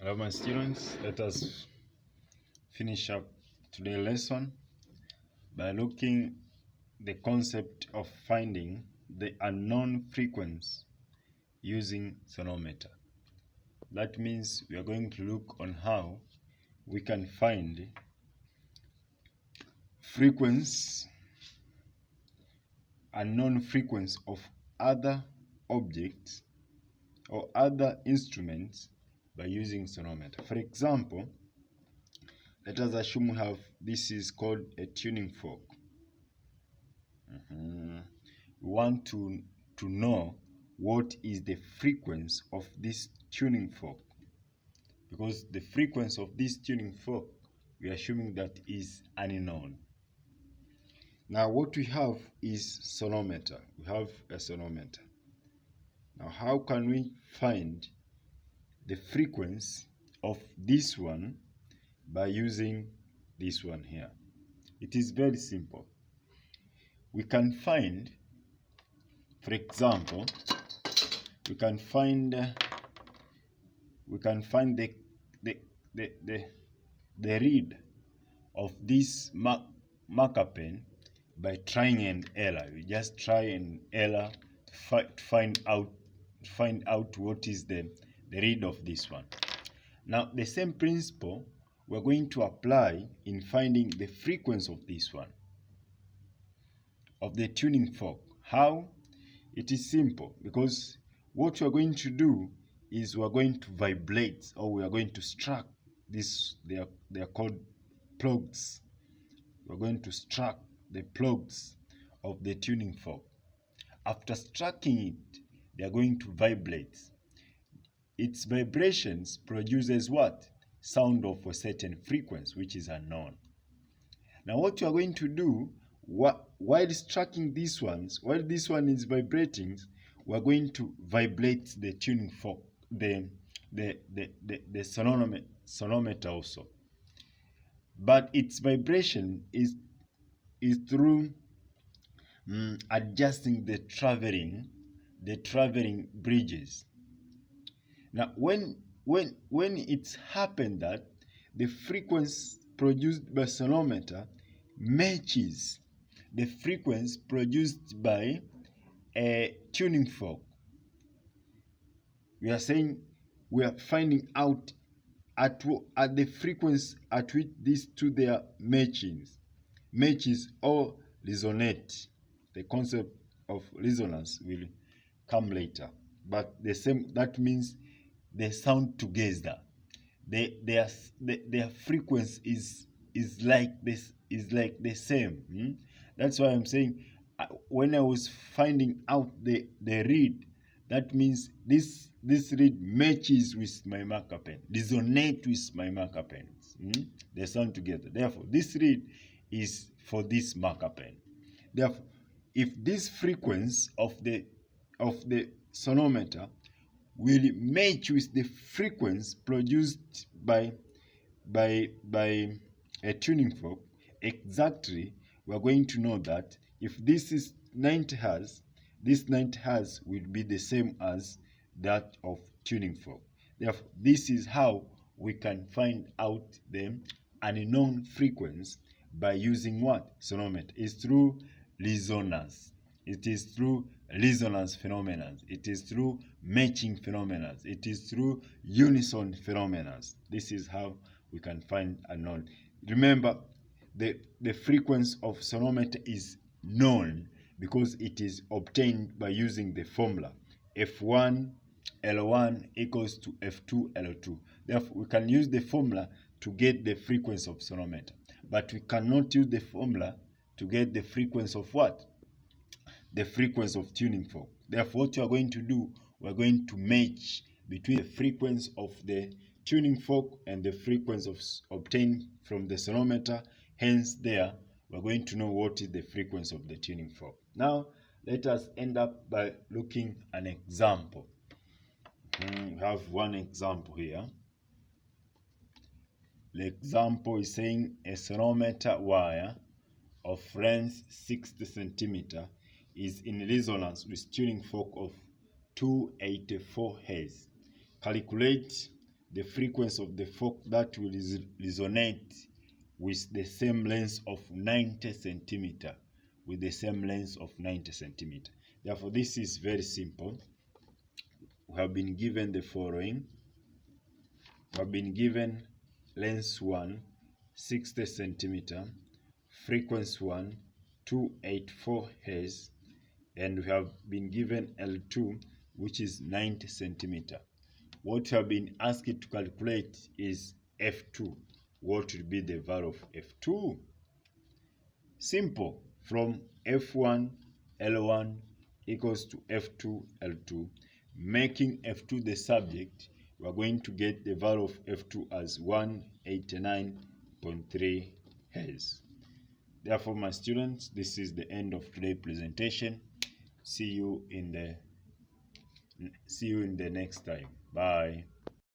Hello my students, let us finish up today's lesson by looking the concept of finding the unknown frequency using sonometer. That means we are going to look on how we can find frequency, unknown frequency of other objects or other instruments by using sonometer. For example, let us assume we have, this is called a tuning fork. We want to know what is the frequency of this tuning fork, because the frequency of this tuning fork, we are assuming that is unknown. Now what we have is sonometer. We have a sonometer. Now how can we find the frequency of this one by using this one here? It is very simple. We can find, for example, we can find the read of this marker pen by trying and error. We just try and error to find out what is the read of this one. Now the same principle we're going to apply in finding the frequency of this one, of the tuning fork. How? It is simple, because what we're going to do is we're going to vibrate, or we are going to struck this, they are called plugs. We're going to struck the plugs of the tuning fork. After striking it, they are going to vibrate. Its vibrations produces what? Sound of a certain frequency, which is unknown. Now what you are going to do, while striking these ones, while this one is vibrating, we're going to vibrate the tuning fork, the sonometer also. But its vibration is through adjusting the traveling bridges. Now when it's happened that the frequency produced by sonometer matches the frequency produced by a tuning fork, we are saying we are finding out at the frequency at which these two their matches or resonate. The concept of resonance will come later, but the same, that means they sound together. Their frequency is like this, is like the same. That's why I'm saying when I was finding out the read, that means this read matches with my marker pen, resonate with my marker pens. They sound together. Therefore, this read is for this marker pen. Therefore, if this frequency of the sonometer will match with the frequency produced by a tuning fork exactly, we're going to know that if this is 90 Hz, this 90 Hz will be the same as that of tuning fork. Therefore, this is how we can find out the unknown frequency by using what? Sonometer. It's through resonance. It is through resonance phenomena. It is through matching phenomena. It is through unison phenomena. This is how we can find unknown. Remember, the frequency of sonometer is known because it is obtained by using the formula F1 L1 equals to F2 L2. Therefore, we can use the formula to get the frequency of sonometer, but we cannot use the formula to get the frequency of what? The frequency of tuning fork. Therefore, what you are going to do, we're going to match between the frequency of the tuning fork and the frequency of obtained from the sonometer. Hence, there we're going to know what is the frequency of the tuning fork. Now, let us end up by looking at an example. We have one example here. The example is saying a sonometer wire of length 60 centimeter is in resonance with tuning fork of 284 Hz. Calculate the frequency of the fork that will resonate with the same length of 90 centimeter, with the same length of 90 centimeter. Therefore, this is very simple. We have been given the following. We have been given length 1, 60 centimeter, frequency 1, 284 Hz, and we have been given L2, which is 90 centimeter. What we have been asked to calculate is F2. What will be the value of F2? Simple. From F1 L1 equals to F2 L2, making F2 the subject, we are going to get the value of F2 as 189.3 Hz. Therefore, my students, this is the end of today's presentation. See you in the next time. Bye.